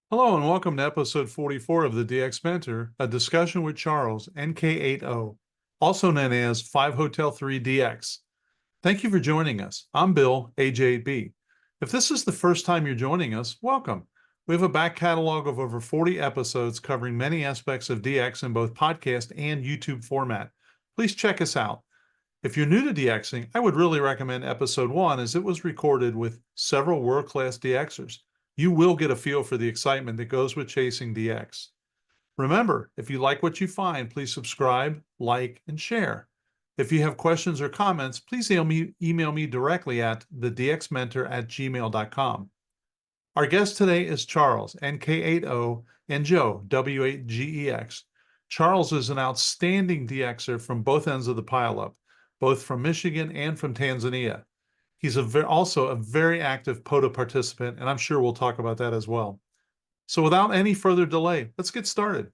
Hello and welcome to episode 44 of the DX Mentor, a discussion with Charles, NK8O, also known as 5 Hotel 3 DX. Thank you for joining us. I'm Bill, AJ8B. If this is the first time you're joining us, welcome. We have a back catalog of over 40 episodes covering many aspects of DX in both podcast and YouTube format. Please check us out. If you're new to DXing, I would really recommend episode 1 as it was recorded with several world-class DXers. You will get a feel for the excitement that goes with chasing DX. Remember, if you like what you find, please subscribe, like, and share. If you have questions or comments, please email me directly at thedxmentor@gmail.com. Our guest today is Charles, NK8O, and Joe, W8GEX. Charles is an outstanding DXer from both ends of the pileup, both from Michigan and from Tanzania. He's also a very active POTA participant, and I'm sure we'll talk about that as well. So without any further delay, let's get started.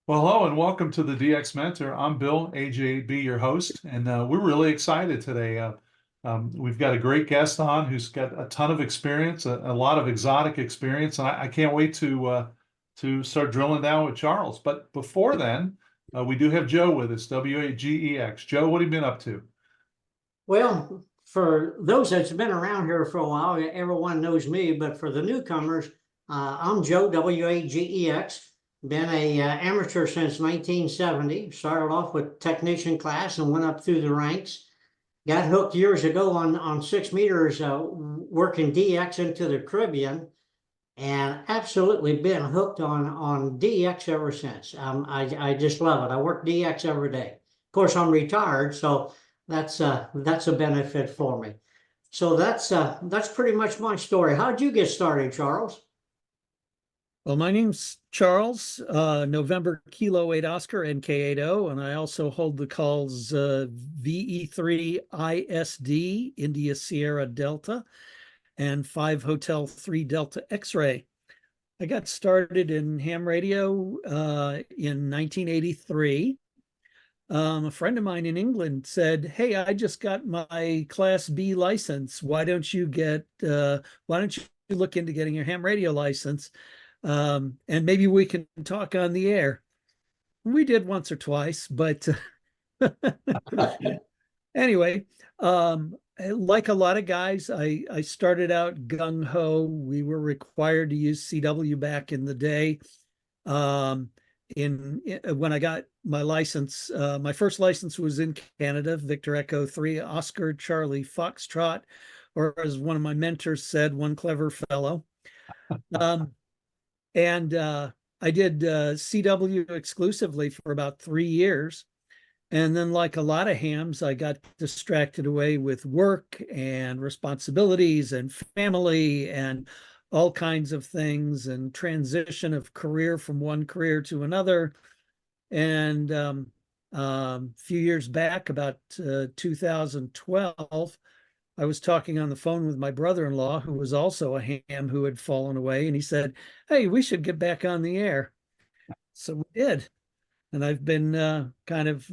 Well, hello and welcome to the DX Mentor. I'm Bill, AJ8B, your host, and we're really excited today. We've got a great guest on who's got a ton of experience, a lot of exotic experience, and I can't wait to start drilling down with Charles. But before then, we do have Joe with us, W8GEX. Joe, what have you been up to? Well, for those that's been around here for a while, everyone knows me, but for the newcomers, I'm Joe, W8GEX. Been a amateur since 1970. Started off with technician class and went up through the ranks. Got hooked years ago on 6 meters, working DX into the Caribbean, and absolutely been hooked on DX ever since. I just love it. I work DX every day. Of course, I'm retired, so that's a benefit for me. So that's pretty much my story. How'd you get started, Charles? Well, my name's Charles, November Kilo 8 Oscar, NK8O, and I also hold the calls VE3 ISD, India Sierra Delta, and 5 Hotel 3 Delta X-ray. I got started in ham radio in 1983. A friend of mine in England said, "Hey, I just got my Class B license. Why don't you look into getting your ham radio license? And maybe we can talk on the air." We did once or twice, but anyway, like a lot of guys, I started out gung-ho. We were required to use CW back in the day. When I got my license, my first license was in Canada, Victor Echo 3 Oscar Charlie Foxtrot, or as one of my mentors said, one clever fellow. And I did CW exclusively for about 3 years. And then, like a lot of hams, I got distracted away with work and responsibilities and family and all kinds of things, and transition of career from one career to another. And a few years back, about 2012, I was talking on the phone with my brother-in-law, who was also a ham who had fallen away, and he said, "Hey, we should get back on the air." So we did. And I've been kind of,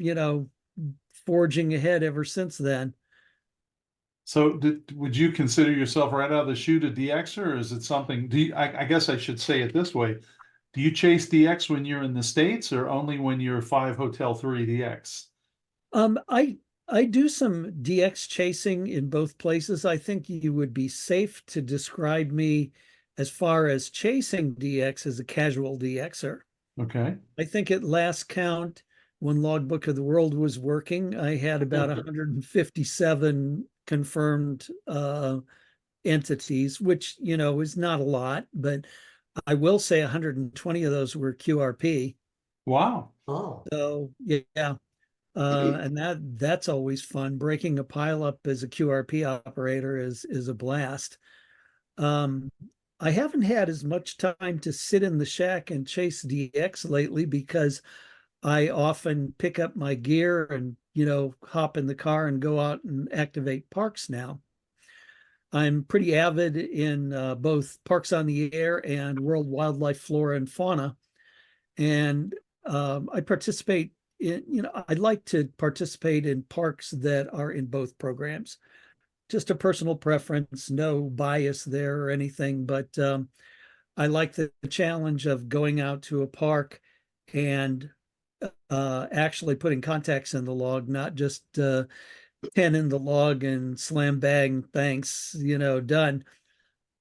forging ahead ever since then. So would you consider yourself right out of the chute a DXer, or is it something, I guess I should say it this way. Do you chase DX when you're in the States or only when you're 5 Hotel 3 DX? I do some DX chasing in both places. I think you would be safe to describe me as far as chasing DX as a casual DXer. Okay. I think at last count, when Logbook of the World was working, I had about 157 confirmed entities, which, is not a lot, but I will say 120 of those were QRP. Wow. Oh, So yeah. And that's always fun. Breaking a pileup as a QRP operator is a blast. I haven't had as much time to sit in the shack and chase DX lately because I often pick up my gear and, hop in the car and go out and activate parks now. I'm pretty avid in both Parks on the Air and World Wildlife Flora and Fauna. And I participate in, I'd like to participate in parks that are in both programs. just a personal preference, no bias there or anything, but I like the challenge of going out to a park and actually putting contacts in the log, not just pen in the log and slam bang, thanks, done.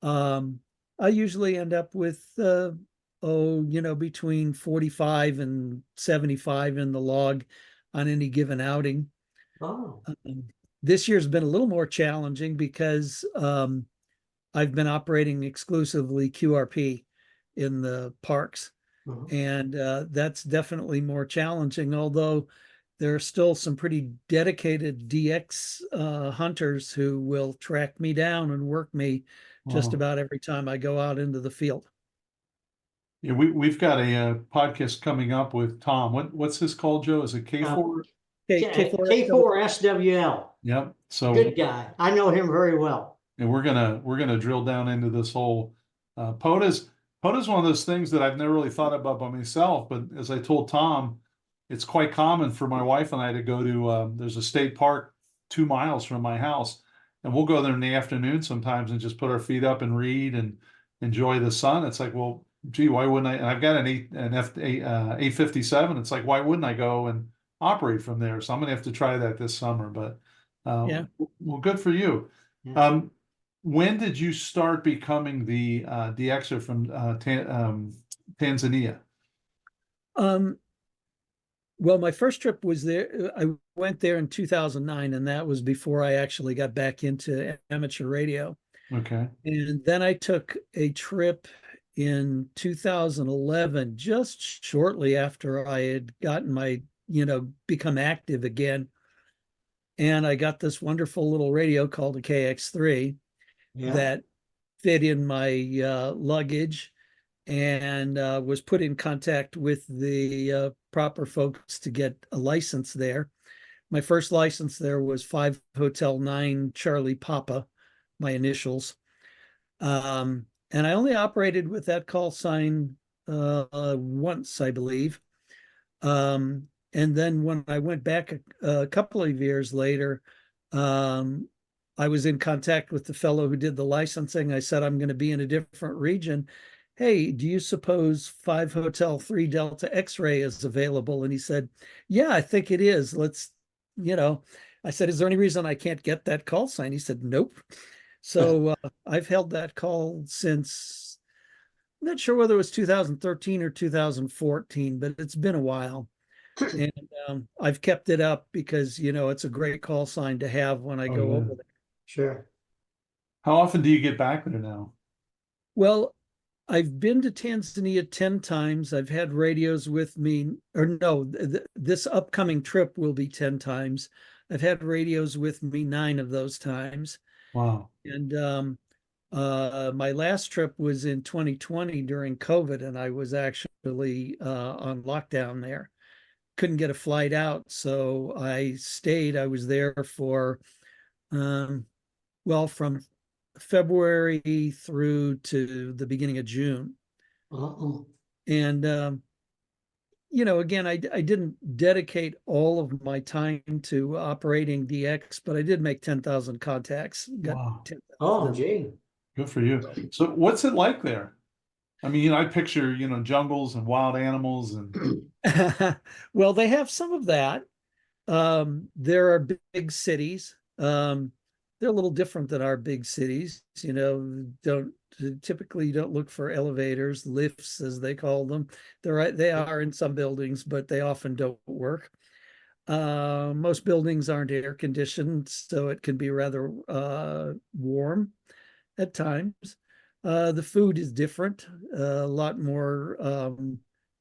I usually end up with between 45 and 75 in the log on any given outing. Oh, This year's been a little more challenging because I've been operating exclusively QRP in the parks, and that's definitely more challenging, although there are still some pretty dedicated DX hunters who will track me down and work me just Wow. about every time I go out into the field. Yeah, we've got a podcast coming up with Tom. What's his called, Joe? Is it K4? K4 SWL. Yep. So Good guy. I know him very well. and we're gonna drill down into this whole POTA's one of those things that I've never really thought about by myself, but as I told Tom, it's quite common for my wife and I to go to there's a state park 2 miles from my house, and we'll go there in the afternoon sometimes and just put our feet up and read and enjoy the sun. It's like, well, gee, why wouldn't I? And I've got an 857. It's like, why wouldn't I go and operate from there? So I'm gonna have to try that this summer. But Yeah. well, good for you. Yeah. When did you start becoming the DXer from Tanzania? Well, my first trip was there. I went there in 2009, and that was before I actually got back into amateur radio. Okay. And then I took a trip in 2011, just shortly after I had gotten my, become active again. And I got this wonderful little radio called a KX3 that fit in my luggage, and was put in contact with the proper folks to get a license there. My first license there was 5 Hotel 9 Charlie Papa, my initials. And I only operated with that call sign once, I believe. And then when I went back a couple of years later, I was in contact with the fellow who did the licensing. I said, I'm going to be in a different region. Hey, do you suppose 5 Hotel 3 Delta X-ray is available? And he said, yeah, I think it is. Let's, I said, is there any reason I can't get that call sign? He said, nope. So I've held that call since, I'm not sure whether it was 2013 or 2014, but it's been a while. And I've kept it up because, it's a great call sign to have when I go over there. Sure. How often do you get back there now? Well, I've been to Tanzania 10 times. I've had radios with me, or no, this upcoming trip will be 10 times. I've had radios with me 9 of those times. Wow. And my last trip was in 2020 during COVID, and I was actually on lockdown there. Couldn't get a flight out, so I stayed. I was there for, from February through to the beginning of June. And, again, I didn't dedicate all of my time to operating DX, but I did make 10,000 contacts. Wow. 10,000. Oh, gee. Good for you. So what's it like there? I mean, I picture, jungles and wild animals and. Well, they have some of that. There are big cities. They're a little different than our big cities. Typically you don't look for elevators, lifts as they call them. They are in some buildings, but they often don't work. Most buildings aren't air conditioned, so it can be rather warm at times. The food is different, a lot more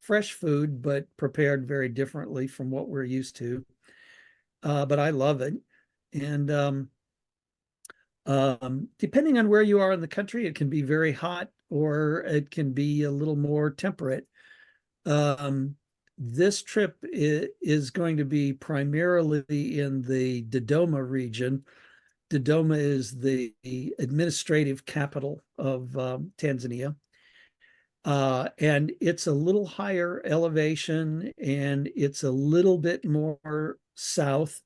fresh food, but prepared very differently from what we're used to. But I love it. And depending on where you are in the country, it can be very hot or it can be a little more temperate. This trip is going to be primarily in the Dodoma region. Dodoma is the administrative capital of Tanzania. And it's a little higher elevation and it's a little bit more south,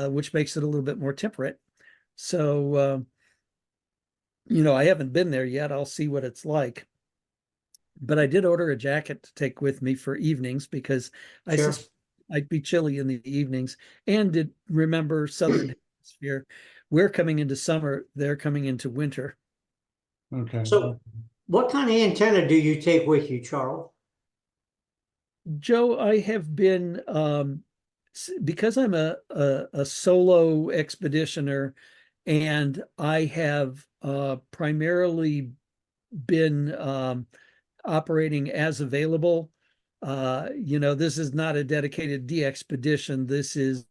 which makes it a little bit more temperate. So, you know, I haven't been there yet. I'll see what it's like. But I did order a jacket to take with me for evenings because I Sure. I'd be chilly in the evenings. And did remember Southern Hemisphere. We're coming into summer, they're coming into winter. Okay. So what kind of antenna do you take with you, Charles? Joe, I have been because I'm a solo expeditioner, and I have primarily been operating as available. You know, this is not a dedicated DXpedition. This is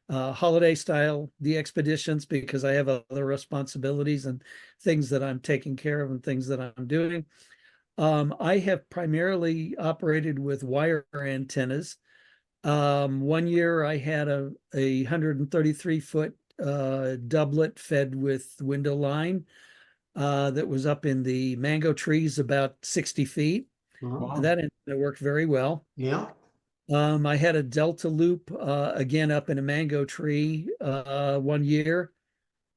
holiday style DXpeditions because I have other responsibilities and things that I'm taking care of and things that I'm doing. I have primarily operated with wire antennas. One year I had a 133-foot doublet fed with window line that was up in the mango trees about 60 feet. Well, Wow. That worked very well. yeah, I had a Delta loop again up in a mango tree one year.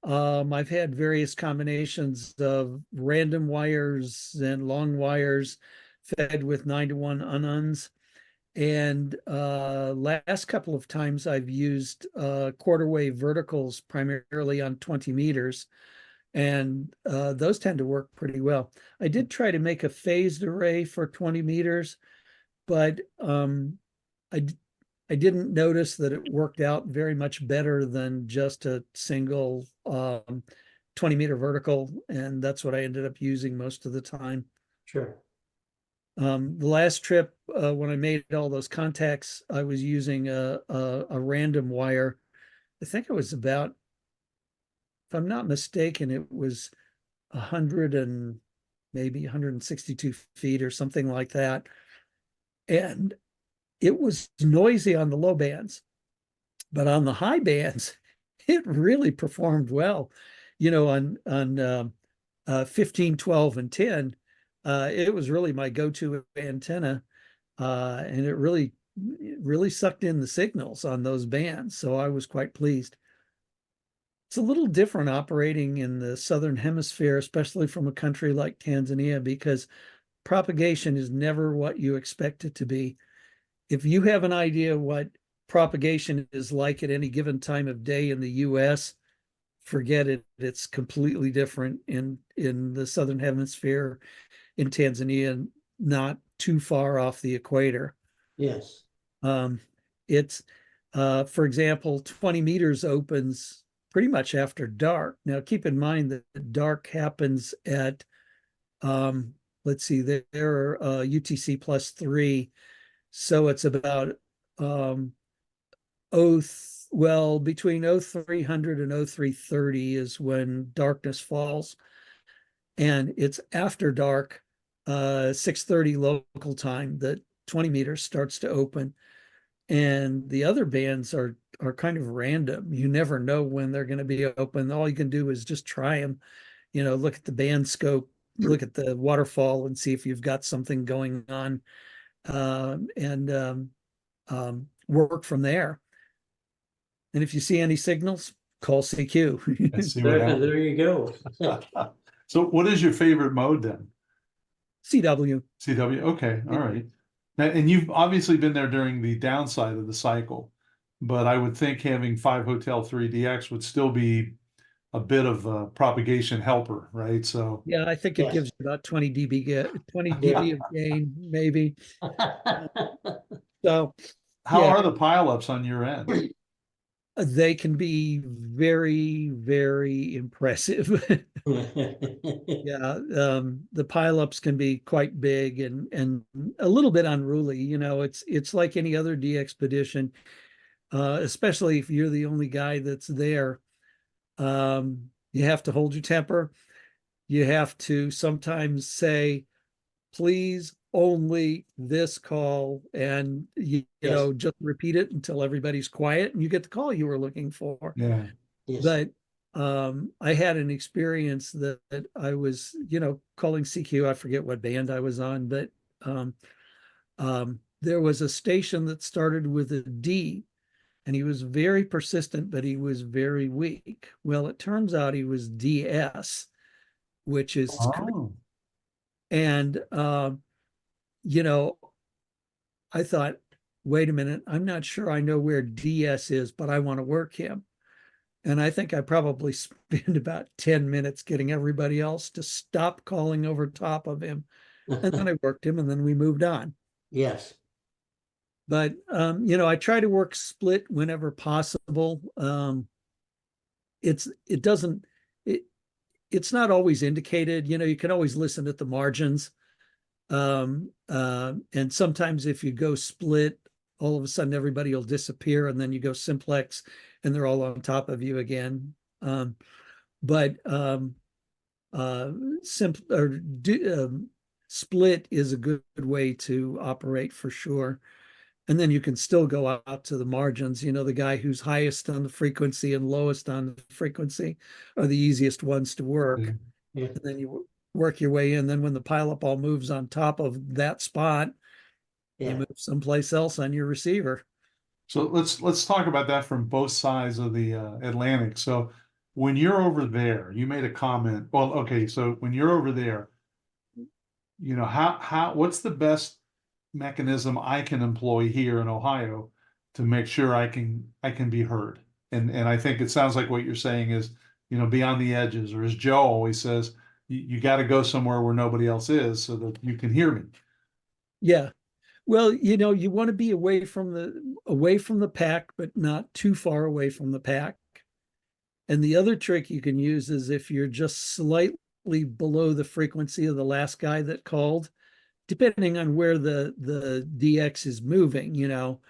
I've had various combinations of random wires and long wires fed with 9-to-1 ununs. And last couple of times I've used quarter wave verticals primarily on 20 meters. And those tend to work pretty well. I did try to make a phased array for 20 meters, but I, I didn't notice that it worked out very much better than just a single 20-meter vertical. And that's what I ended up using most of the time. sure. The last trip, when I made all those contacts, I was using a random wire. I think it was about, if I'm not mistaken, it was 100 and maybe 162 feet or something like that. And it was noisy on the low bands, but on the high bands, it really performed well. You know, on 15, 12, and 10, it was really my go-to antenna. And it really sucked in the signals on those bands. So I was quite pleased. It's a little different operating in the Southern Hemisphere, especially from a country like Tanzania, because propagation is never what you expect it to be. If you have an idea what propagation is like at any given time of day in the US, forget it. It's completely different in the Southern Hemisphere, in Tanzania, not too far off the equator. Yes. It's for example, 20 meters opens pretty much after dark. Now, keep in mind that dark happens at, let's see, there are UTC +3. So it's about between 0300 and 0330 is when darkness falls. And it's after dark, 6:30 local time, that 20 meters starts to open. And the other bands are kind of random. You never know when they're going to be open. All you can do is just try them. You know, look at the band scope, look at the waterfall, and see if you've got something going on, and work from there. And if you see any signals, call CQ. Let's see what There, happens. there you go. So what is your favorite mode then? CW. CW. Okay. All right. Now, and you've obviously been there during the downside of the cycle, but I would think having 5 Hotel 3 DX would still be a bit of a propagation helper, right? So Yeah, I think it Yes. gives you about 20 dB 20 Yeah. dB of gain, maybe. So how yeah, are the pileups on your end? they can be very, very impressive. Yeah, the pileups can be quite big and a little bit unruly. You know, it's like any other DXpedition, especially if you're the only guy that's there. You have to hold your temper. You have to sometimes say, please only this call, and you Yes. know, just repeat it until everybody's quiet and you get the call you were looking for. Yeah. Yes. But I had an experience that I was, you know, calling CQ. I forget what band I was on, but there was a station that started with a D, and he was very persistent, but he was very weak. Well, it turns out he was DS, which is, Oh, and you know, I thought, wait a minute, I'm not sure I know where DS is, but I want to work him. And I think I probably spent about 10 minutes getting everybody else to stop calling over top of him. And then I worked him, and then we moved on. Yes. But you know, I try to work split whenever possible. It doesn't it it's not always indicated. You know, you can always listen at the margins. And sometimes if you go split, all of a sudden everybody will disappear, and then you go simplex, and they're all on top of you again. But split is a good way to operate for sure. And then you can still go out to the margins. You know, the guy who's highest on the frequency and lowest on the frequency are the easiest ones to work. Yeah. And then you work your way in. Then when the pileup all moves on top of that spot, you Yeah. move someplace else on your receiver. so let's talk about that from both sides of the Atlantic. So when you're over there, you made a comment. Well, okay, so when you're over there, you know, what's the best mechanism I can employ here in Ohio to make sure I can be heard? And I think it sounds like what you're saying is, you know, be on the edges, or as Joe always says, you got to go somewhere where nobody else is so that you can hear me. Yeah. Well, you know, you want to be away from the pack, but not too far away from the pack. And the other trick you can use is if you're just slightly below the frequency of the last guy that called, depending on where the DX is moving, you know.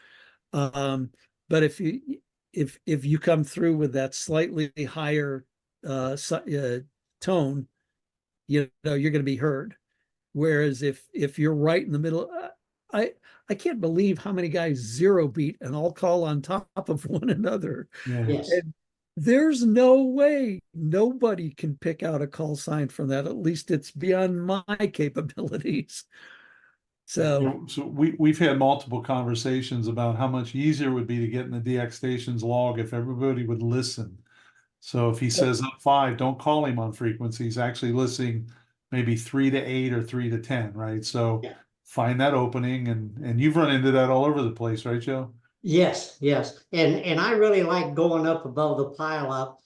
But if you come through with that slightly higher tone, you know, you're going to be heard. Whereas if you're right in the middle, I can't believe how many guys zero beat and all call on top of one another. Yeah. Yes. And there's no way nobody can pick out a call sign from that. At least it's beyond my capabilities. So So we've had multiple conversations about how much easier it would be to get in the DX station's log if everybody would listen. So if he says up 5, don't call him on frequency. He's actually listening maybe 3 to 8 or 3 to 10, right? So Yeah. find that opening, and you've run into that all over the place, right, Joe? Yes, yes. And I really like going up above the pileup.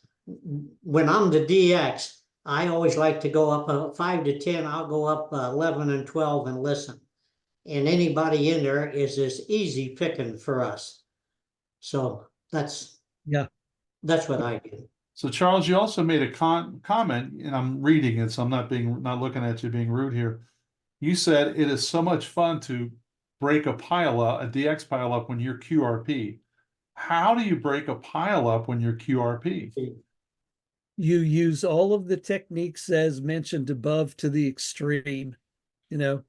When I'm the DX, I always like to go up 5 to 10. I'll go up 11 and 12 and listen. And anybody in there is as easy picking for us. So that's what I do. So Charles, you also made a comment, and I'm reading it, so I'm not looking at you being rude here. You said it is so much fun to break a pileup, a DX pileup when you're QRP. How do you break a pileup when you're QRP? you use all of the techniques as mentioned above to the extreme, you know,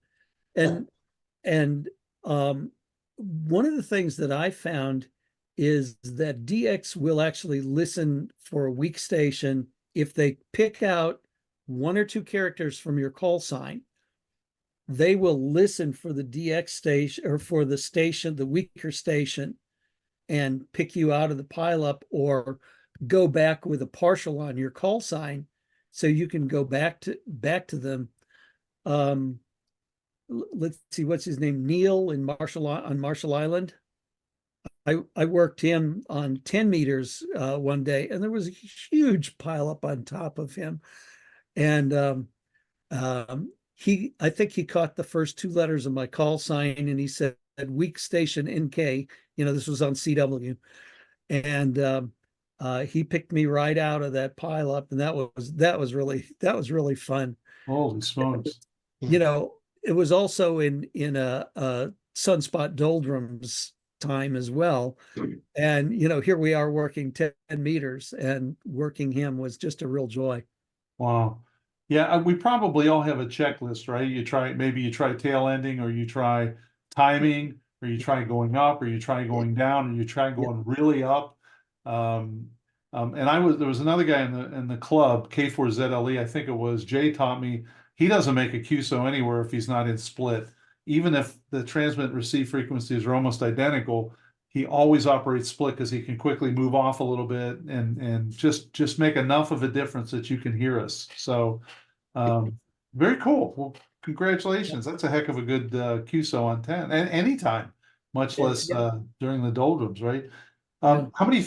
and one of the things that I found is that DX will actually listen for a weak station if they pick out 1 or 2 characters from your call sign. They will listen for the DX station or for the station, the weaker station, and pick you out of the pileup or go back with a partial on your call sign so you can go back to them. Let's see, what's his name? Neil on Marshall Island. I worked him on 10 meters one day, and there was a huge pileup on top of him. And I think he caught the first 2 letters of my call sign, and he said weak station NK. You know, this was on CW, and he picked me right out of that pileup, and that was really fun. Holy smokes! You know, it was also in a sunspot doldrums time as well, and you know, here we are working 10 meters, and working him was just a real joy. Wow. Yeah, we probably all have a checklist, right? Maybe you try tail ending, or you try timing, or you try going up, or you try going down, or you try going really up. And there was another guy in the club, K4ZLE, I think it was, Jay taught me, he doesn't make a QSO anywhere if he's not in split. Even if the transmit receive frequencies are almost identical, he always operates split because he can quickly move off a little bit and just make enough of a difference that you can hear us. So very cool. Well, congratulations. That's a heck of a good QSO on 10 and anytime, much less during the doldrums, right? How many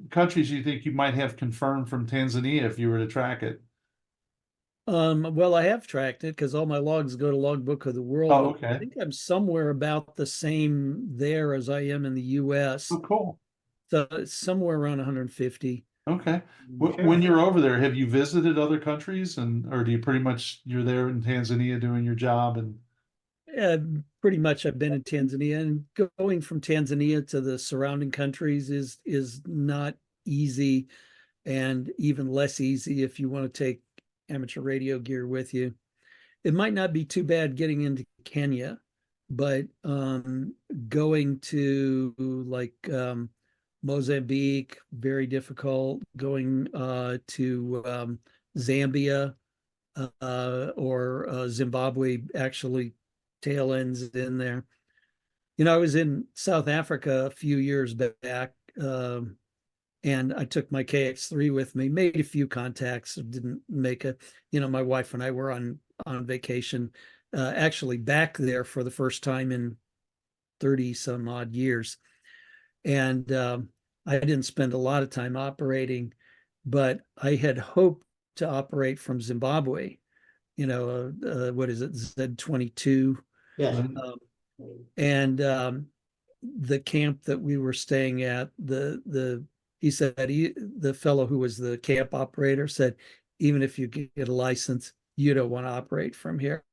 countries do you think you might have confirmed from Tanzania if you were to track it? Well, I have tracked it because all my logs go to Logbook of the World. Oh, I okay. think I'm somewhere about the same there as I am in the US. Oh, cool. So it's somewhere around 150. Okay. Sure. When you're over there, have you visited other countries or do you pretty much you're there in Tanzania doing your job and Pretty much I've been in Tanzania, and going from Tanzania to the surrounding countries is not easy, and even less easy if you want to take amateur radio gear with you. It might not be too bad getting into Kenya, but going to like Mozambique, very difficult. Going to Zambia or Zimbabwe, actually tail ends in there. You know, I was in South Africa a few years back, and I took my KX3 with me, made a few contacts, didn't make a, you know, my wife and I were on vacation, actually back there for the first time in 30 some odd years. And I didn't spend a lot of time operating, but I had hoped to operate from Zimbabwe, you know, what is it, Z22. Yes. And the camp that we were staying at, he said, the fellow who was the camp operator said, even if you get a license, you don't want to operate from here.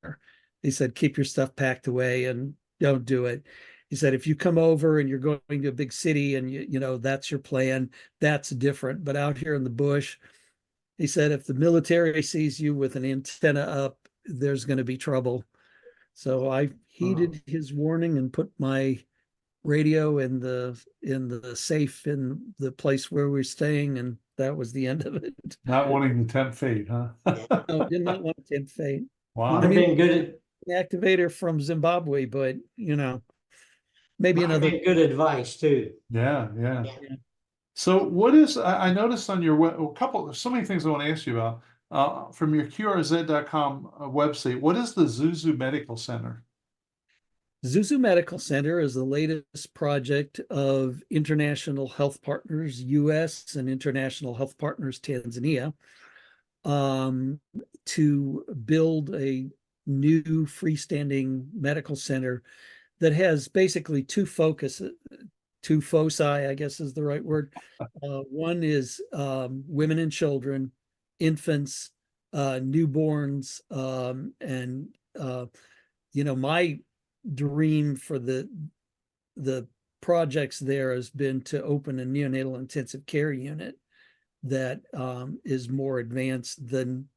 He said, keep your stuff packed away and don't do it. He said, if you come over and you're going to a big city and you know, that's your plan, that's different. But out here in the bush, he said, if the military sees you with an antenna up, there's going to be trouble. So I heeded his warning and put my radio in the safe in the place where we're staying, and that was the end of it. not wanting to tempt fate, huh? No, did not want to tempt fate. Wow. Might have been good. Activator from Zimbabwe, but you know, maybe Might have another. been good advice too. Yeah. So what is, I noticed on your so many things I want to ask you about. From your QRZ.com website, what is the Zuzu Medical Center? Zuzu Medical Center is the latest project of International Health Partners US and International Health Partners Tanzania, to build a new freestanding medical center that has basically two foci, I guess is the right word. One is women and children, infants, newborns, and you know, my dream for the projects there has been to open a neonatal intensive care unit that is more advanced than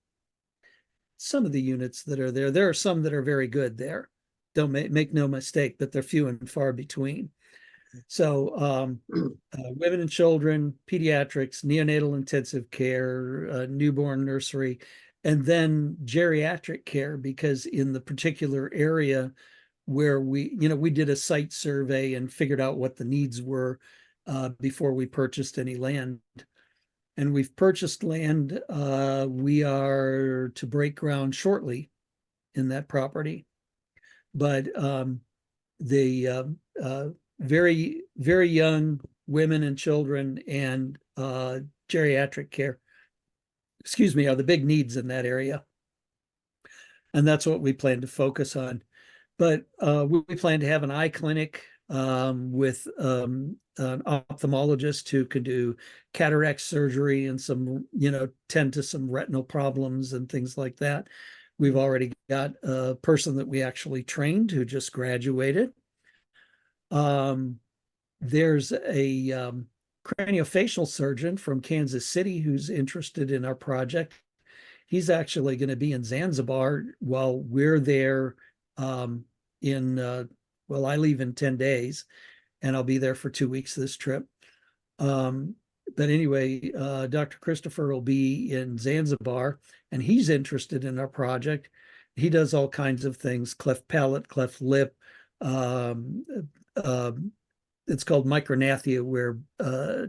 some of the units that are there. There are some that are very good there. Don't make no mistake, but they're few and far between. So women and children, pediatrics, neonatal intensive care, newborn nursery, and then geriatric care, because in the particular area where we did a site survey and figured out what the needs were before we purchased any land. And we've purchased land. We are to break ground shortly in that property. But the very, very young women and children and geriatric care, are the big needs in that area. And that's what we plan to focus on. But we plan to have an eye clinic with an ophthalmologist who can do cataract surgery and some, tend to some retinal problems and things like that. We've already got a person that we actually trained who just graduated. There's a craniofacial surgeon from Kansas City who's interested in our project. He's actually going to be in Zanzibar while we're there. I leave in 10 days and I'll be there for 2 weeks this trip. But anyway, Dr. Christopher will be in Zanzibar and he's interested in our project. He does all kinds of things, cleft palate, cleft lip, it's called micronathia, where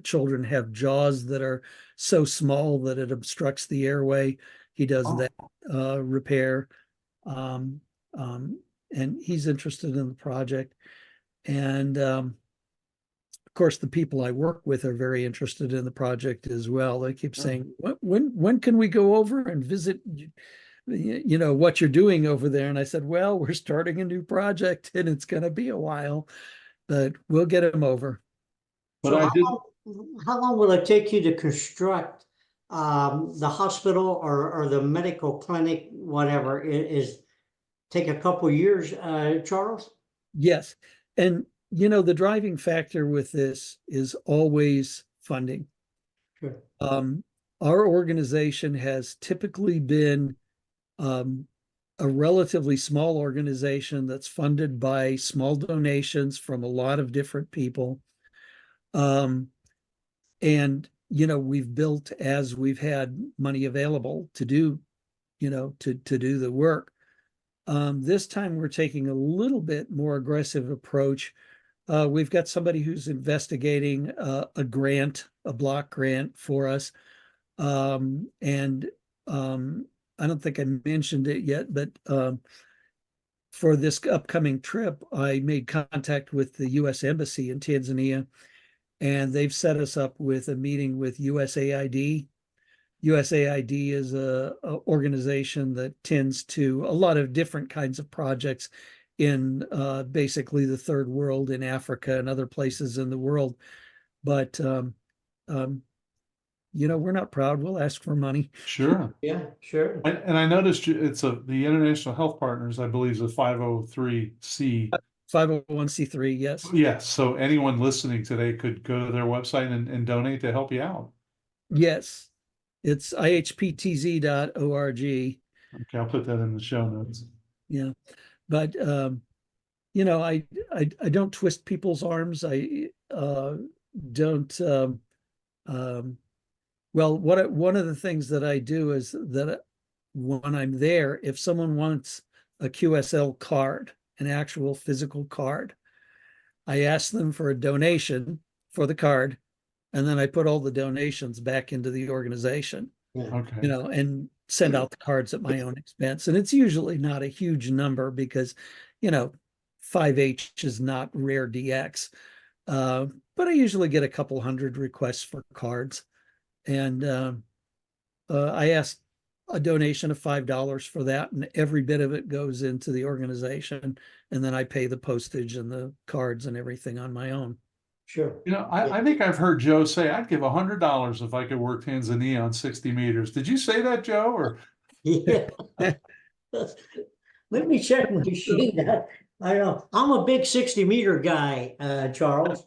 children have jaws that are so small that it obstructs the airway. He does that repair. Um, and he's interested in the project. And of course, the people I work with are very interested in the project as well. They keep saying, when can we go over and visit, what you're doing over there? And I said, well, we're starting a new project and it's going to be a while, but we'll get them over. But So I did. how long will it take you to construct the hospital or the medical clinic, whatever, is take a couple years, Charles? Yes. And, the driving factor with this is always funding. Sure. Our organization has typically been a relatively small organization that's funded by small donations from a lot of different people. And, we've built as we've had money available to do, to do the work. This time we're taking a little bit more aggressive approach. We've got somebody who's investigating a grant, a block grant for us. And I don't think I mentioned it yet, but for this upcoming trip, I made contact with the U.S. Embassy in Tanzania, and they've set us up with a meeting with USAID. USAID is a organization that tends to a lot of different kinds of projects in basically the third world, in Africa and other places in the world. But we're not proud. We'll ask for money. Sure. Yeah, sure. And I noticed it's the International Health Partners, I believe, is a 503c. 501c3, yes. Yes. So anyone listening today could go to their website and donate to help you out. Yes. It's ihptz.org. Okay, I'll put that in the show notes. Yeah. But I don't twist people's arms. I don't one of the things that I do is that when I'm there, if someone wants a QSL card, an actual physical card, I ask them for a donation for the card, and then I put all the donations back into the organization. Yeah. Okay. And send out the cards at my own expense. And it's usually not a huge number because, 5H is not rare DX. But I usually get a couple hundred requests for cards. And I asked a donation of $5 for that, and every bit of it goes into the organization. And then I pay the postage and the cards and everything on my own. Sure. I think I've heard Joe say I'd give $100 if I could work Tanzania on 60 meters. Did you say that, Joe? Or Yeah. Let me check my sheet. I know I'm a big 60-meter guy, Charles.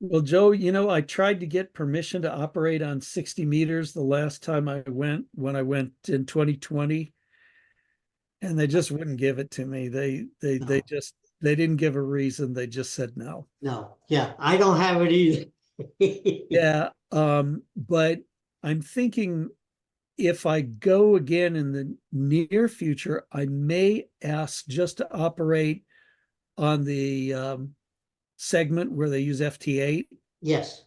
Well, Joe, I tried to get permission to operate on 60 meters the last time when I went in 2020, and they just wouldn't give it to me. They didn't give a reason. They just said no. No, yeah, I don't have it either. Yeah, but I'm thinking if I go again in the near future, I may ask just to operate on the segment where they use FT8. Yes.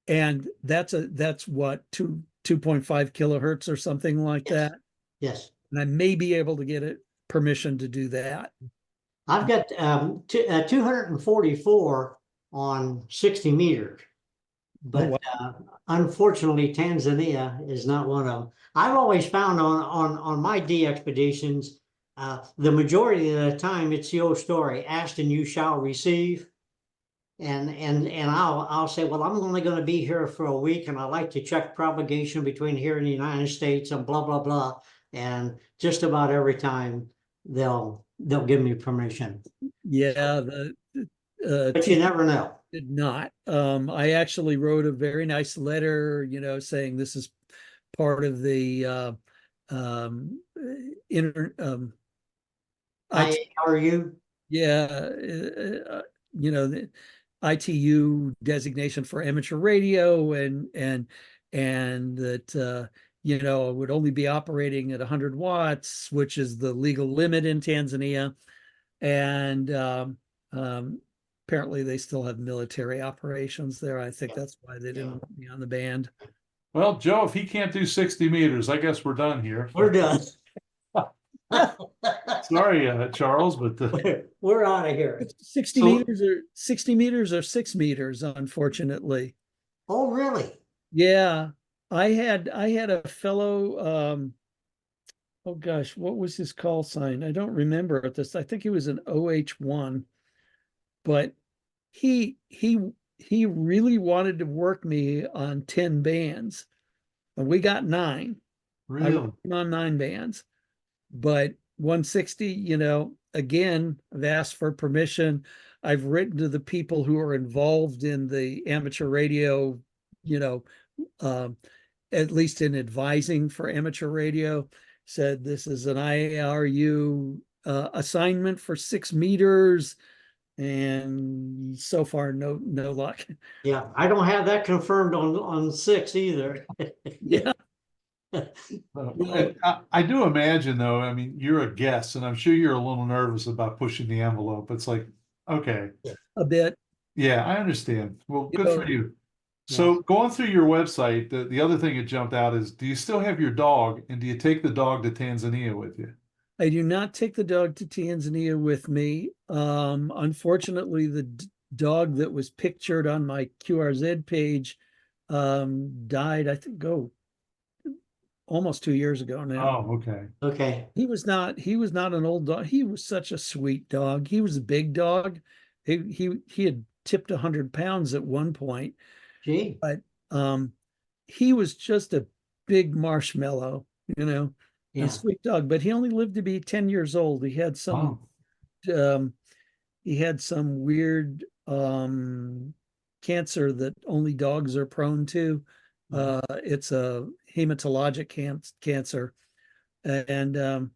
And that's what 2.5 kilohertz or something like Yes. that. Yes. And I may be able to get it permission to do that. I've got 244 on 60 meters, but wow. Unfortunately, Tanzania is not one of them. I've always found on my D expeditions, the majority of the time it's the old story: asked and you shall receive. And I'll say, well, I'm only going to be here for a week, and I like to check propagation between here and the United States, and blah blah blah. And just about every time they'll give me permission. Yeah, but you never know. Did not. I actually wrote a very nice letter, saying this is part of the IRU. Yeah, the ITU designation for amateur radio, and that it would only be operating at 100 watts, which is the legal limit in Tanzania. And apparently they still have military operations there. I think that's why they didn't want me on the band. Well, Joe, if he can't do 60 meters, I guess we're done here. We're done. Sorry, Charles, but We're out of here. 60 So- meters or 60 meters or 6 meters, unfortunately. Oh, really? Yeah. I had a fellow oh gosh, what was his call sign? I don't remember at this. I think he was an OH1, but he really wanted to work me on 10 bands. And we got 9. I really, worked him on 9 bands. But 160, you know, again, I've asked for permission. I've written to the people who are involved in the amateur radio, you know, at least in advising for amateur radio, said this is an IARU assignment for 6 meters, and so far no luck. Yeah, I don't have that confirmed on 6 either. Yeah. And I do imagine, though, I mean, you're a guest, and I'm sure you're a little nervous about pushing the envelope. It's like, okay, A bit. yeah, I understand. Well, You good know, for you. So going through your website, the other thing that jumped out is, do you still have your dog, and do you take the dog to Tanzania with you? I do not take the dog to Tanzania with me. Unfortunately, the dog that was pictured on my QRZ page died, I think, almost 2 years ago now. Oh, okay. Okay. He was not an old dog. He was such a sweet dog. He was a big dog. He had tipped 100 pounds at one point, Gee. but he was just a big marshmallow, you know, Yeah. a sweet dog. But he only lived to be 10 years old. He had some Oh, weird cancer that only dogs are prone to. It's a hematologic cancer, and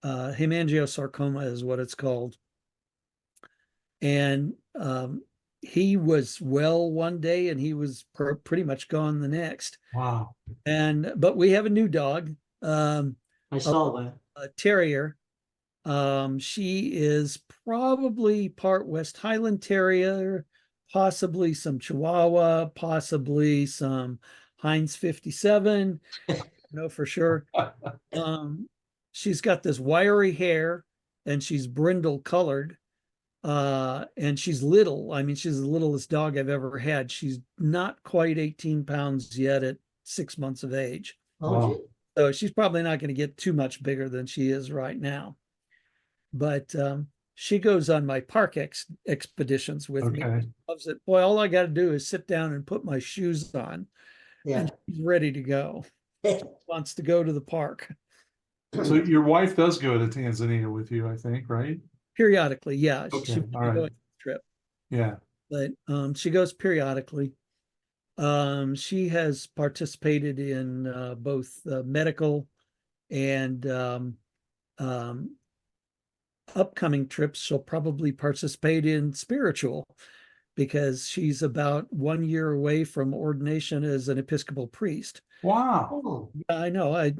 hemangiosarcoma is what it's called. And he was well one day, and he was pretty much gone the next. wow. But we have a new dog, I saw that. a terrier. She is probably part West Highland Terrier, possibly some Chihuahua, possibly some Heinz 57. No, for sure. She's got this wiry hair, and she's brindle colored. And she's little. I mean, she's the littlest dog I've ever had. She's not quite 18 pounds yet at 6 months of age. Oh, Wow. gee. So she's probably not going to get too much bigger than she is right now. But she goes on my park expeditions with me. Okay. She loves it. Boy, all I got to do is sit down and put my shoes on, Yeah. and she's ready to go. Wants to go to the park So your wife does go to Tanzania with you, I think, right? periodically. Yeah, Okay, she would be all right. going on a trip, Yeah. but she goes periodically. She has participated in both medical and upcoming trips. She'll probably participate in spiritual, because she's about 1 year away from ordination as an Episcopal priest. Wow. Oh, I know.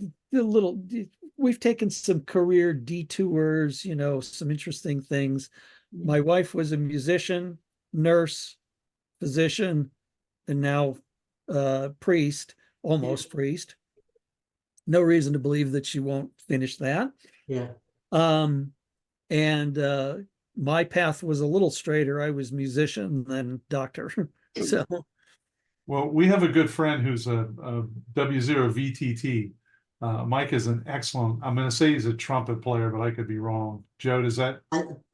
We've taken some career detours, you know, some interesting things. My wife was a musician, nurse, physician, and now priest, almost priest. No reason to believe that she won't finish that. yeah. And my path was a little straighter. I was musician, then doctor. So Well, we have a good friend who's a W0 VTT. Mike is an excellent, I'm going to say he's a trumpet player, but I could be wrong. Joe, does that?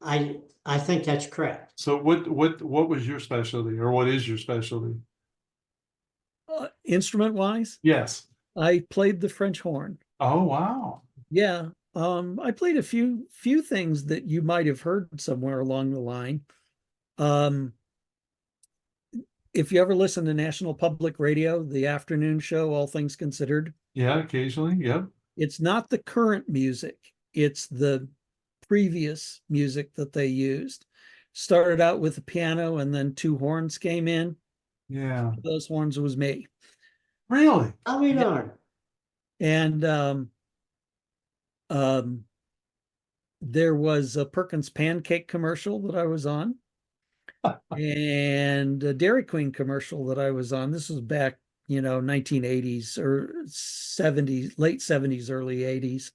I think that's correct. So what was your specialty, or what is your specialty? instrument wise, Yes. I played the French horn. Oh, wow. Yeah. I played a few things that you might have heard somewhere along the line. If you ever listen to National Public Radio, the afternoon show, All Things Considered, Yeah, occasionally. Yep. it's not the current music, it's the previous music that they used. Started out with a piano, and then 2 horns came in. Yeah. Those horns was me. Really? I mean, And there was a Perkins pancake commercial that I was on. and a Dairy Queen commercial that I was on. This was back, 1980s or 70s, late 70s, early 80s.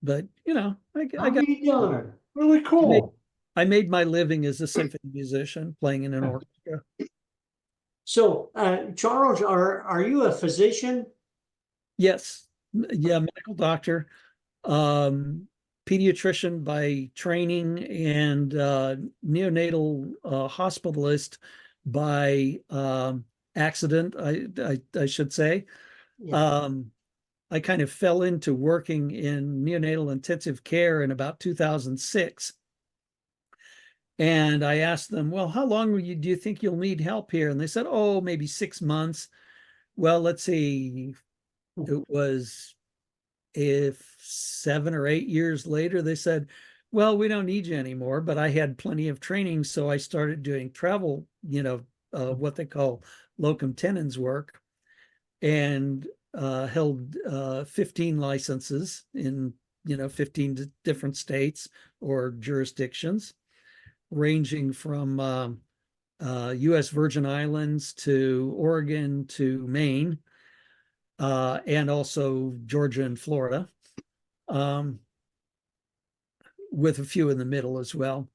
But, I How got, you doing? Really I made, cool. I made my living as a symphony musician playing in an orchestra. So, Charles, are you a physician? Yes. Yeah, medical doctor, pediatrician by training, and neonatal hospitalist by accident, I should say. Yeah. I kind of fell into working in neonatal intensive care in about 2006. And I asked them, well, how long do you think you'll need help here? And they said, oh, maybe 6 months. Well, let's see. It was, if 7 or 8 years later, they said, well, we don't need you anymore. But I had plenty of training. So I started doing travel, what they call locum tenens work, and held 15 licenses in 15 different states or jurisdictions, ranging from U.S. Virgin Islands to Oregon to Maine, and also Georgia and Florida, um, with a few in the middle as well.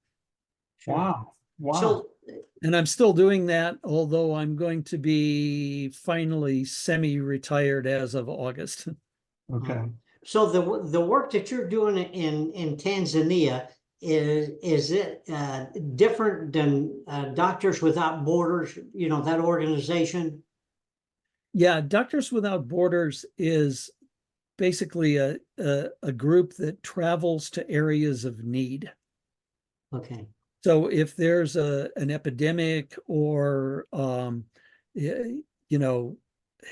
Sure. Wow. Wow. So, And I'm still doing that, although I'm going to be finally semi-retired as of August. Okay. so the work that you're doing in Tanzania, is it different than Doctors Without Borders? That organization. Yeah, Doctors Without Borders is basically a group that travels to areas of need. Okay. So if there's an epidemic or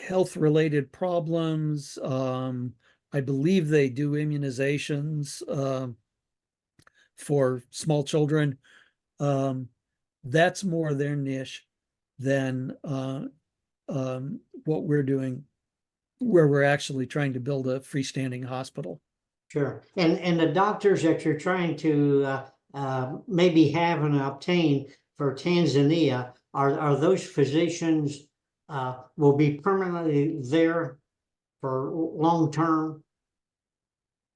health related problems, I believe they do immunizations for small children. That's more their niche than what we're doing, where we're actually trying to build a freestanding hospital. Sure. And the doctors that you're trying to maybe have and obtain for Tanzania, are those physicians will be permanently there for long term?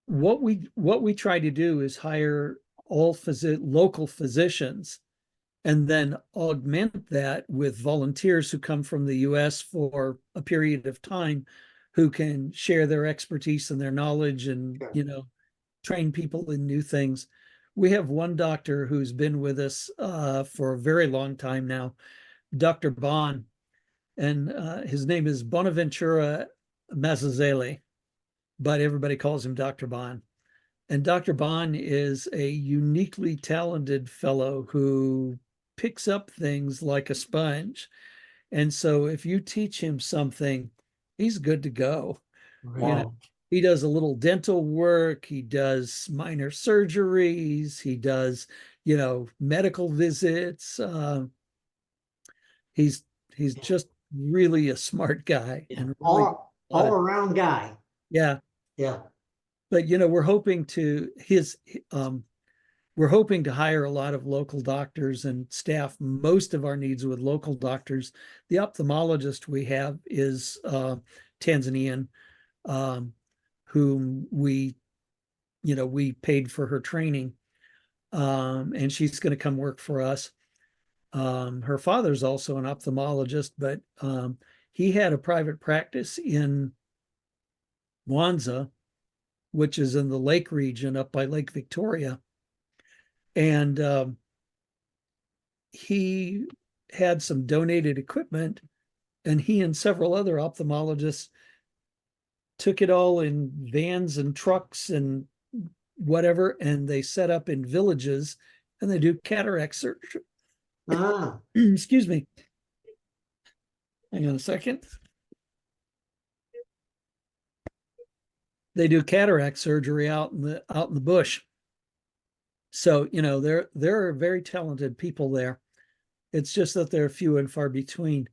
What we try to do is hire all local physicians, and then augment that with volunteers who come from the US for a period of time, who can share their expertise and their knowledge and, Sure. train people in new things. We have one doctor who's been with us for a very long time now, Dr. Bond, and his name is Bonaventura Mazzazeli, but everybody calls him Dr. Bond. And Dr. Bond is a uniquely talented fellow who picks up things like a sponge. And so if you teach him something, he's good to go. Wow. He does a little dental work, he does minor surgeries, he does, medical visits. He's just really a smart guy, Yeah. and really All around guy. yeah. Yeah. But we're hoping to hire a lot of local doctors and staff most of our needs with local doctors. The ophthalmologist we have is Tanzanian, whom we paid for her training, and she's going to come work for us. Her father's also an ophthalmologist, but he had a private practice in Mwanza, which is in the lake region up by Lake Victoria. And he had some donated equipment, and he and several other ophthalmologists took it all in vans and trucks and whatever, and they set up in villages, and they do cataract surgery. Ah, Excuse me. Hang on a second. They do cataract surgery out in the bush. So, there are very talented people there. It's just that they're few and far between.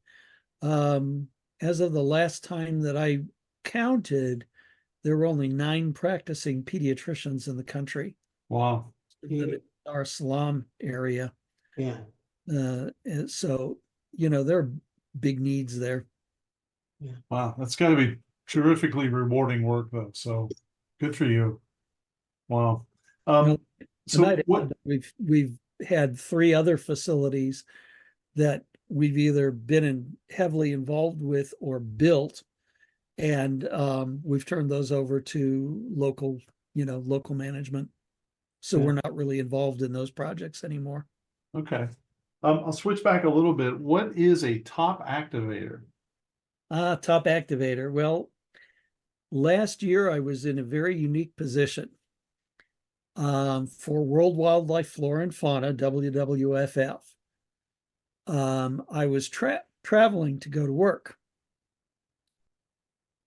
As of the last time that I counted, there were only 9 practicing pediatricians in the country. Wow. In our Salam area. yeah. And so, there are big needs there. Wow, that's got to be terrifically rewarding work though. So good for you. Wow. Well, So tonight what? we've had 3 other facilities that we've either been heavily involved with or built, and we've turned those over to local management. So Yeah. we're not really involved in those projects anymore. Okay. I'll switch back a little bit. What is a top activator? Top activator. Well, last year I was in a very unique position. For World Wildlife Flora and Fauna, WWFF. I was traveling to go to work.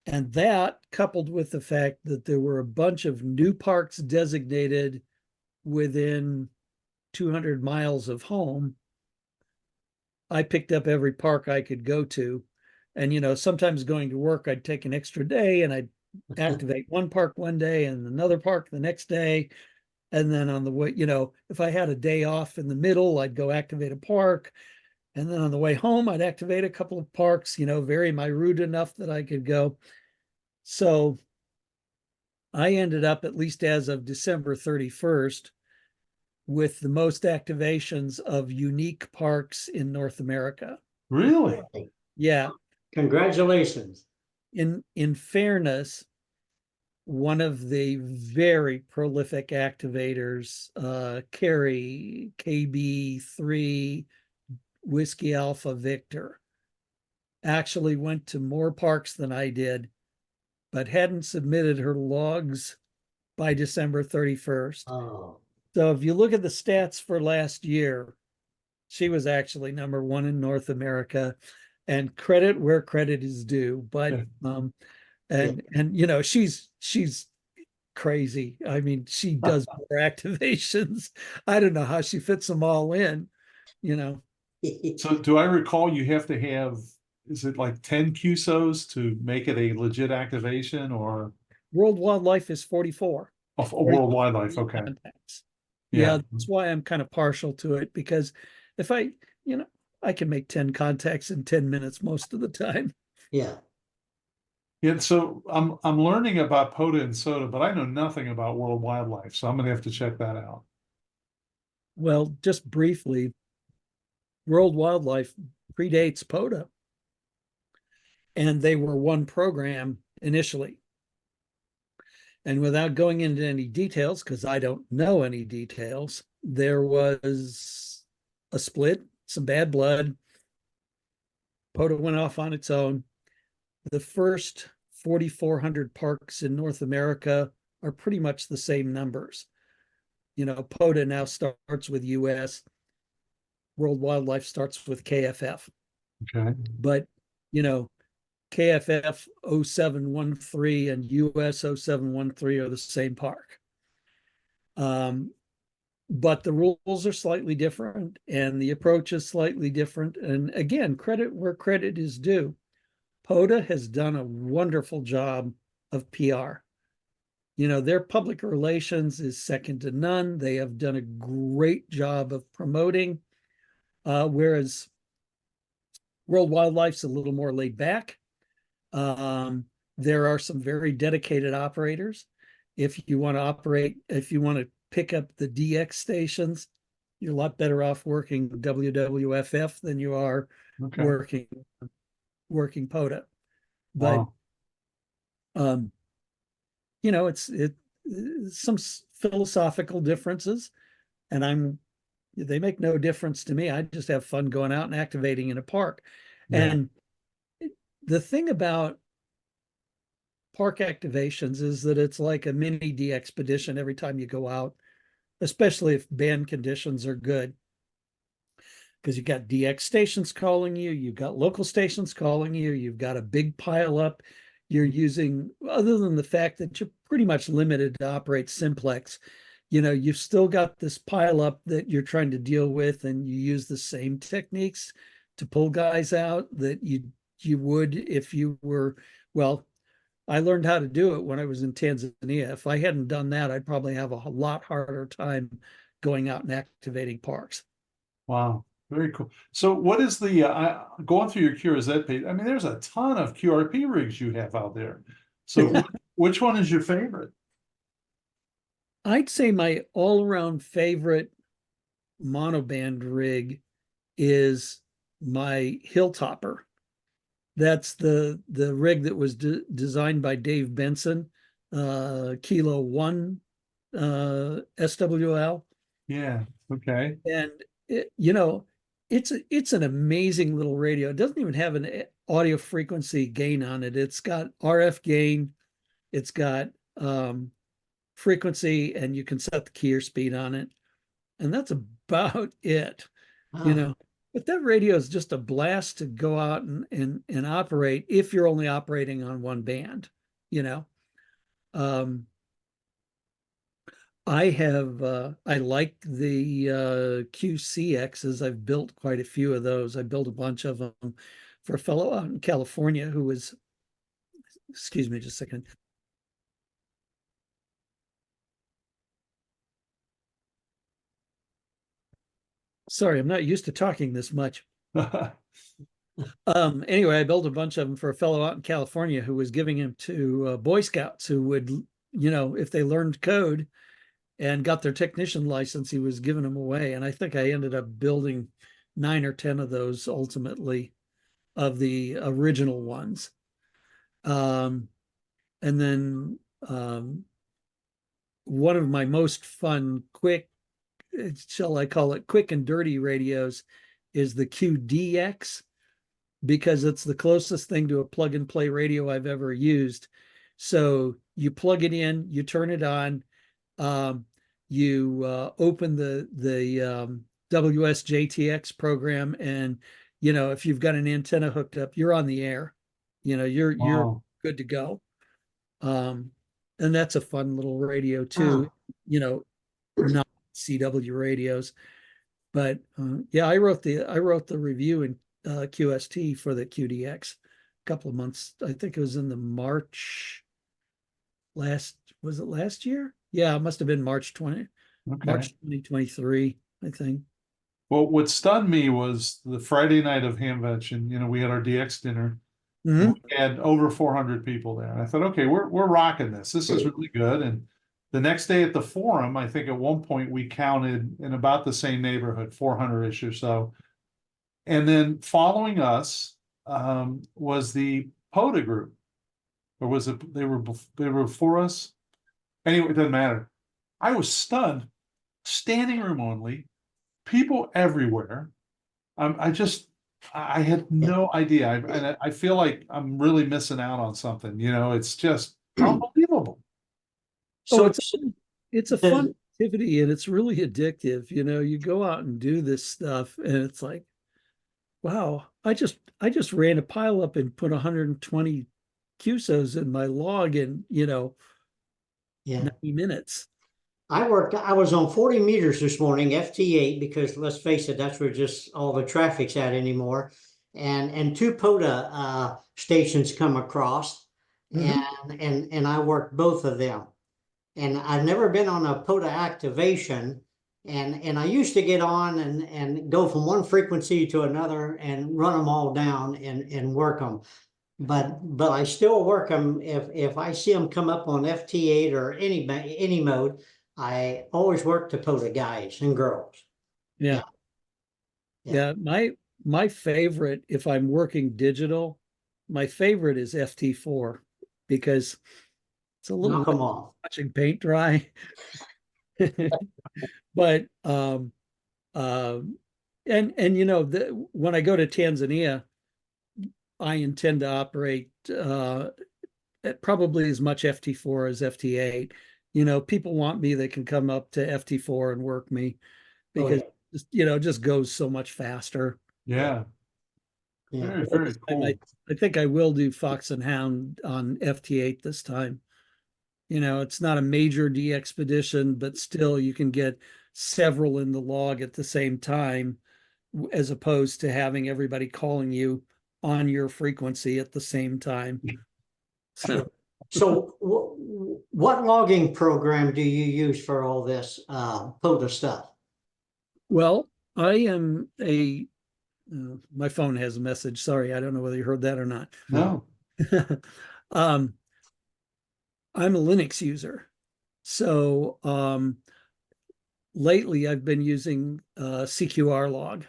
And that, coupled with the fact that there were a bunch of new parks designated within 200 miles of home, I picked up every park I could go to. And, sometimes going to work, I'd take an extra day and I'd activate one park one day and another park the next day. And then on the way, if I had a day off in the middle, I'd go activate a park. And then on the way home, I'd activate a couple of parks, vary my route enough that I could go. So I ended up, at least as of December 31st, with the most activations of unique parks in North America. Really? Yeah. Congratulations. In fairness, one of the very prolific activators, Carrie KB3 Whiskey Alpha Victor, actually went to more parks than I did, but hadn't submitted her logs by December 31st. Oh, So if you look at the stats for last year, she was actually number 1 in North America, and credit where credit is due. But she's crazy. I mean, she does more activations. I don't know how she fits them all in, So do I recall you have to have, is it like 10 QSOs to make it a legit activation, or World Wildlife is 44. a World Wildlife? Okay. Contacts. Yeah. Yeah, that's why I'm kind of partial to it, because if I can make 10 contacts in 10 minutes most of the time. Yeah. Yeah. So I'm learning about POTA and SOTA, but I know nothing about World Wildlife. So I'm gonna have to check that out. Well, just briefly, World Wildlife predates POTA, and they were one program initially. And without going into any details, because I don't know any details, there was a split, some bad blood. POTA went off on its own. The first 4,400 parks in North America are pretty much the same numbers. POTA now starts with US. World Wildlife starts with KFF. Okay. But, KFF 0713 and US 0713 are the same park. But the rules are slightly different and the approach is slightly different. And again, credit where credit is due. POTA has done a wonderful job of PR. Their public relations is second to none. They have done a great job of promoting, whereas World Wildlife's a little more laid back. There are some very dedicated operators. If you want to pick up the DX stations, you're a lot better off working WWFF than you are working POTA. But wow. it's some philosophical differences, and they make no difference to me. I just have fun going out and activating in a park. Yeah. And the thing about park activations is that it's like a mini DXpedition every time you go out, especially if band conditions are good. Because you've got DX stations calling you, you've got local stations calling you, you've got a big pile up. You're using, other than the fact that you're pretty much limited to operate simplex, you've still got this pile up that you're trying to deal with, and you use the same techniques to pull guys out that you would if you were, well, I learned how to do it when I was in Tanzania. If I hadn't done that, I'd probably have a lot harder time going out and activating parks. Wow. Very cool. So what is the, going through your QRZ page, I mean, there's a ton of QRP rigs you have out there. So which one is your favorite? I'd say my all-around favorite monoband rig is my Hilltopper. That's the rig that was designed by Dave Benson, Kilo 1 SWL. Yeah, okay. And it's an amazing little radio. It doesn't even have an audio frequency gain on it. It's got RF gain, it's got frequency, and you can set the keyer speed on it. And that's about it, But that radio is just a blast to go out and operate if you're only operating on one band, I like the QCXs. I've built quite a few of those. I built a bunch of them for a fellow out in California who was, excuse me just a second. Sorry, I'm not used to talking this much. Anyway, I built a bunch of them for a fellow out in California who was giving them to Boy Scouts who would, if they learned code and got their technician license, he was giving them away. And I think I ended up building 9 or 10 of those ultimately, of the original ones. And then one of my most fun, quick, shall I call it quick and dirty radios is the QDX, because it's the closest thing to a plug and play radio I've ever used. So you plug it in, you turn it on, you open the WSJTX program, and if you've got an antenna hooked up, you're on the air. You're good to go. And that's a fun little radio too. Not CW radios, but I wrote the review in QST for the QDX a couple of months. I think it was in the March was it last year? Yeah, it must have been March 2023, I think. Well, what stunned me was the Friday night of Hamvention, we had our DX dinner. Mm-hmm. We had over 400 people there. And I thought, okay, we're rocking this. This is really good. And the next day at the forum, I think at one point we counted in about the same neighborhood, 400-ish or so. And then following us was the POTA group. Or was it, they were before us? Anyway, it doesn't matter. I was stunned. Standing room only, people everywhere. I had no idea. I feel like I'm really missing out on something. It's just unbelievable. So it's a fun activity, and it's really addictive. You go out and do this stuff, and it's like, wow, I just ran a pile up and put 120 QSOs in my log in 90 minutes. I was on 40 meters this morning, FT8, because let's face it, that's where just all the traffic's at anymore. And 2 POTA stations come across, and I worked both of them. And I've never been on a POTA activation, and I used to get on and go from one frequency to another and run them all down and work them. But I still work them if I see them come up on FT8 or any mode. I always work the POTA guys and girls. Yeah. My favorite, if I'm working digital, my favorite is FT4, because it's a little watching paint dry. But when I go to Tanzania, I intend to operate at probably as much FT4 as FT8. People want me, they can come up to FT4 and work me, because it just goes so much faster. Yeah. Very, very cool. I think I will do Fox and Hound on FT8 this time. It's not a major DXpedition, but still you can get several in the log at the same time, as opposed to having everybody calling you on your frequency at the same time. So what logging program do you use for all this POTA stuff? Well, I am a, my phone has a message. Sorry, I don't know whether you heard that or not. No. um, I'm a Linux user. So lately I've been using CQR log,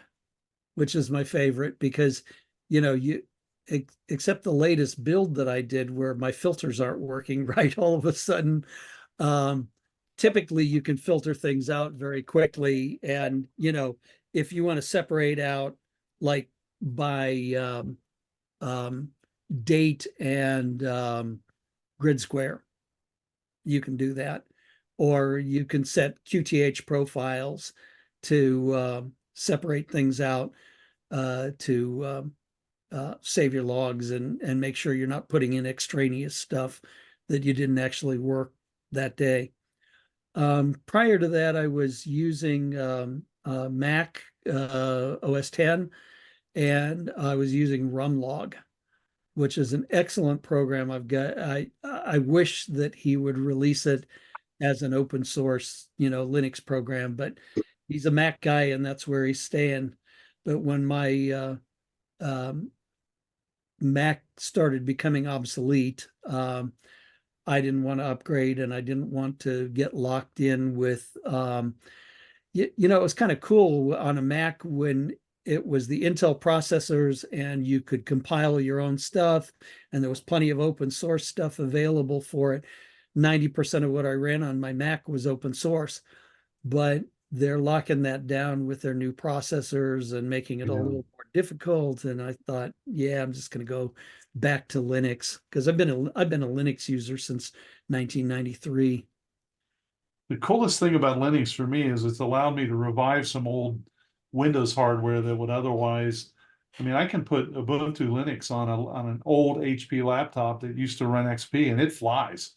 which is my favorite because, you except the latest build that I did where my filters aren't working right all of a sudden. Um, Typically you can filter things out very quickly. And, if you want to separate out like by date and grid square, you can do that. Or you can set QTH profiles to separate things out to save your logs and make sure you're not putting in extraneous stuff that you didn't actually work that day. Prior to that, I was using Mac OS 10, and I was using Rumlog, which is an excellent program. I wish that he would release it as an open source, Linux program, but he's a Mac guy and that's where he's staying. But when my Mac started becoming obsolete, I didn't want to upgrade and I didn't want to get locked in with, it was kind of cool on a Mac when it was the Intel processors and you could compile your own stuff and there was plenty of open source stuff available for it. 90% of what I ran on my Mac was open source, but they're locking that down with their new processors and making it a little more difficult. And I thought, yeah, I'm just going to go back to Linux because I've been a Linux user since 1993. The coolest thing about Linux for me is it's allowed me to revive some old Windows hardware that would otherwise, I can put Ubuntu Linux on an old HP laptop that used to run XP and it flies.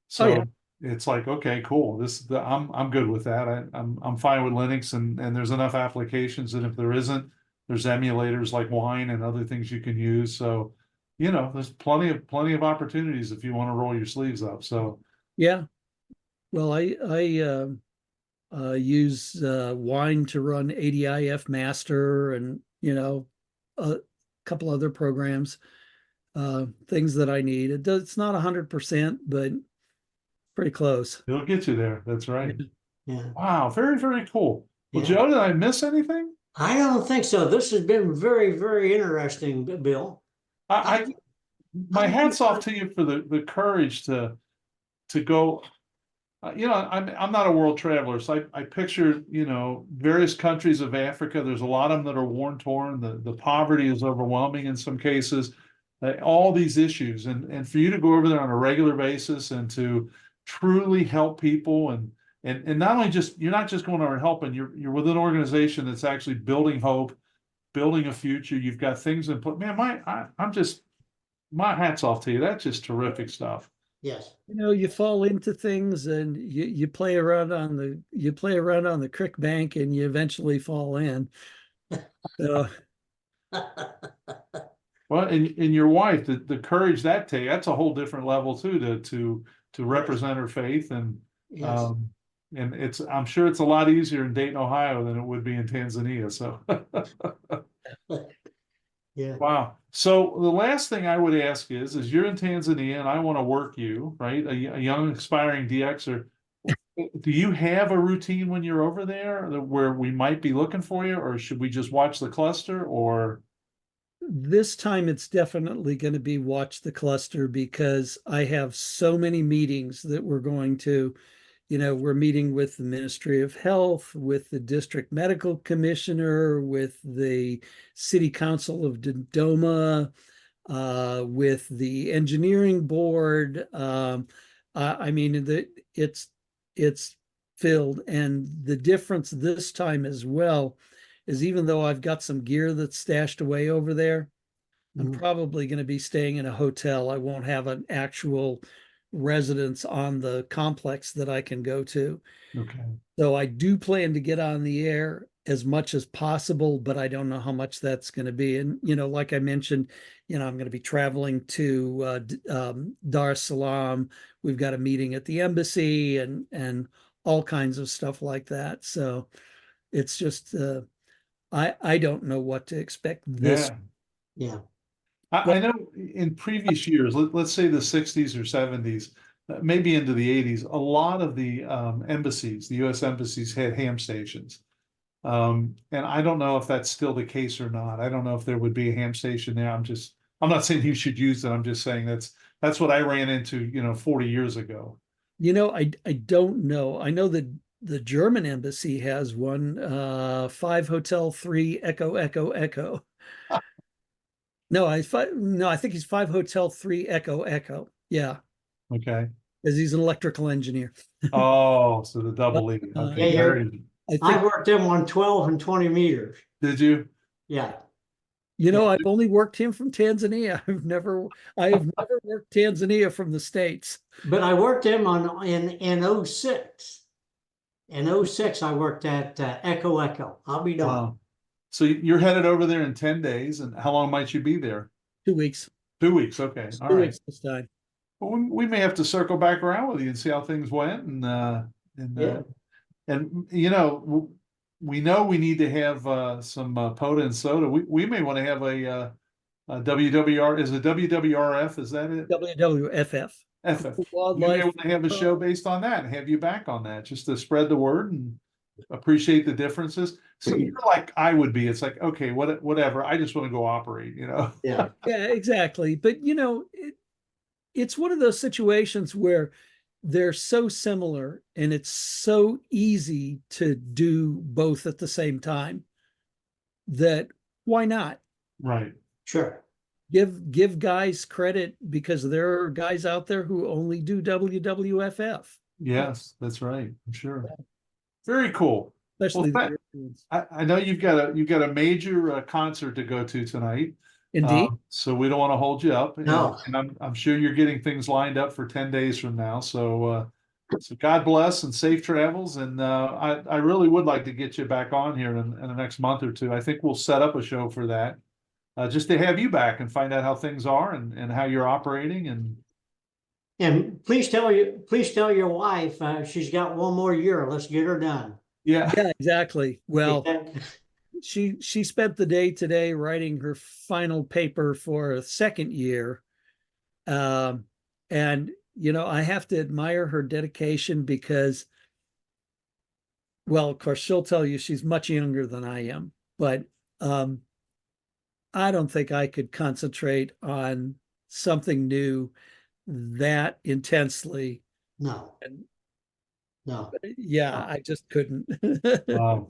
So Oh, yeah. it's like, okay, cool. I'm good with that. I'm fine with Linux and there's enough applications, and if there isn't, there's emulators like Wine and other things you can use. So, there's plenty of opportunities if you want to roll your sleeves up. So Yeah. Well, I use Wine to run ADIF master and, a couple other programs, things that I need. It's not 100%, but pretty close. it'll get you there. That's right. Yeah. Wow, very, very cool. Well, Yeah. Joe, did I miss anything? I don't think so. This has been very, very interesting, Bill. I my hat's off to you for the courage to go. I'm not a world traveler, so I picture, various countries of Africa. There's a lot of them that are war torn. The poverty is overwhelming in some cases. All these issues, and for you to go over there on a regular basis and to truly help people, and not only just, you're not just going over and helping. You're with an organization that's actually building hope, building a future. You've got things in place. Man, my hat's off to you. That's just terrific stuff. Yes. You fall into things and you play around on the creek bank and you eventually fall in. So Well, and your wife, the courage that takes, that's a whole different level too, to represent her faith. And Yes. and I'm sure it's a lot easier in Dayton, Ohio than it would be in Tanzania. So Yeah. wow. So the last thing I would ask is you're in Tanzania and I want to work you, right? A young aspiring DXer. Do you have a routine when you're over there where we might be looking for you, or should we just watch the cluster? Or this time it's definitely going to be watch the cluster because I have so many meetings that we're going to, we're meeting with the Ministry of Health, with the District Medical Commissioner, with the City Council of Dodoma, with the Engineering Board. It's filled. And the difference this time as well is even though I've got some gear that's stashed away over there, I'm probably going to be staying in a hotel. I won't have an actual residence on the complex that I can go to. okay. So I do plan to get on the air as much as possible, but I don't know how much that's going to be. And, like I mentioned, I'm going to be traveling to Dar es Salaam. We've got a meeting at the embassy and all kinds of stuff like that. So it's just I don't know what to expect this. Yeah. Yeah. I know in previous years, let's say the 60s or 70s, maybe into the 80s, a lot of the embassies, the US embassies had ham stations. And I don't know if that's still the case or not. I don't know if there would be a ham station there. I'm not saying you should use it. I'm just saying that's what I ran into, 40 years ago. I don't know. I know that the German embassy has one, 5 Hotel 3 Echo Echo Echo. No, I think he's 5 Hotel 3 Echo Echo. Yeah, Okay. because he's an electrical engineer. Oh, so the double E. Okay, Yeah, very. I I think, worked them on 12 and 20 meters. Did you? Yeah. I've only worked him from Tanzania. I have never worked Tanzania from the States. But I worked them in 06. In 06, I worked at Echo Echo. I'll be done. Wow. So you're headed over there in 10 days, and how long might you be there? 2 weeks. 2 weeks. Okay. All 2 right. weeks this time. Well, we may have to circle back around with you and see how things went, Yeah. and we know we need to have some POTA and soda. We may want to have a WWR. Is it WWRF? Is that it? WWFF. FF. We may Wildlife. want to have a show based on that and have you back on that, just to spread the word and appreciate the differences. So you're like I would be. It's like, okay, whatever. I just want to go operate. Yeah. Yeah, exactly. But it's one of those situations where they're so similar and it's so easy to do both at the same time that why not? Right. Sure. Give guys credit, because there are guys out there who only do WWFF, Yes, that's right. I'm sure. Very cool. especially Well, the Europeans. I know you've got a major concert to go to tonight. Indeed. So we don't want to hold you up. No. And I'm sure you're getting things lined up for 10 days from now. So God bless and safe travels. And I really would like to get you back on here in the next month or two. I think we'll set up a show for that. Just to have you back and find out how things are and how you're operating. And please tell your wife she's got one more year. Let's get her done. Yeah. Yeah, exactly. Well, Yeah. she spent the day today writing her final paper for a second year. And I have to admire her dedication because, well, of course, she'll tell you she's much younger than I am, but I don't think I could concentrate on something new that intensely. No. And No. yeah, I just couldn't. Wow.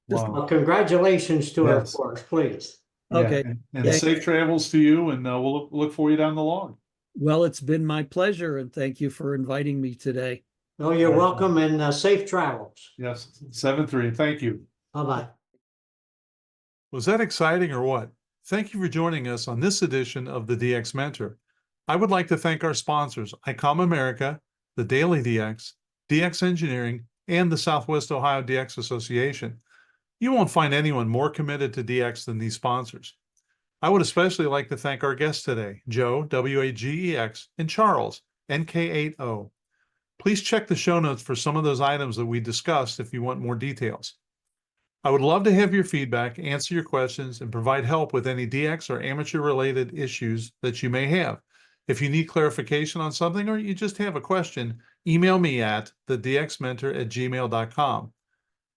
Just- Wow. Well, congratulations to her, of Yes. course, please. Yeah, Okay. and Thank- safe travels to you, and we'll look for you down the log. Well, it's been my pleasure, and thank you for inviting me today. Oh, you're Very welcome, and safe travels. Yes, 7-3. Thank you. Bye-bye. Was that exciting or what? Thank you for joining us on this edition of the DX Mentor. I would like to thank our sponsors, ICOM America, the Daily DX, DX Engineering, and the Southwest Ohio DX Association. You won't find anyone more committed to DX than these sponsors. I would especially like to thank our guests today, Joe, WAGEX, and Charles, NK8O. Please check the show notes for some of those items that we discussed if you want more details. I would love to have your feedback, answer your questions, and provide help with any DX or amateur-related issues that you may have. If you need clarification on something or you just have a question, email me at thedxmentor@gmail.com.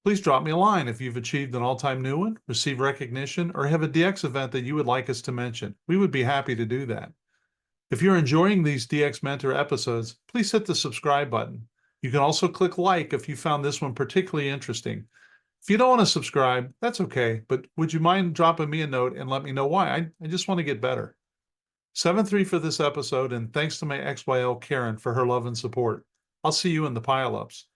Please drop me a line if you've achieved an all-time new one, received recognition, or have a DX event that you would like us to mention. We would be happy to do that. If you're enjoying these DX Mentor episodes, please hit the subscribe button. You can also click like if you found this one particularly interesting. If you don't want to subscribe, that's okay, but would you mind dropping me a note and let me know why? I just want to get better. 7-3 for this episode, and thanks to my XYL Karen for her love and support. I'll see you in the pile-ups.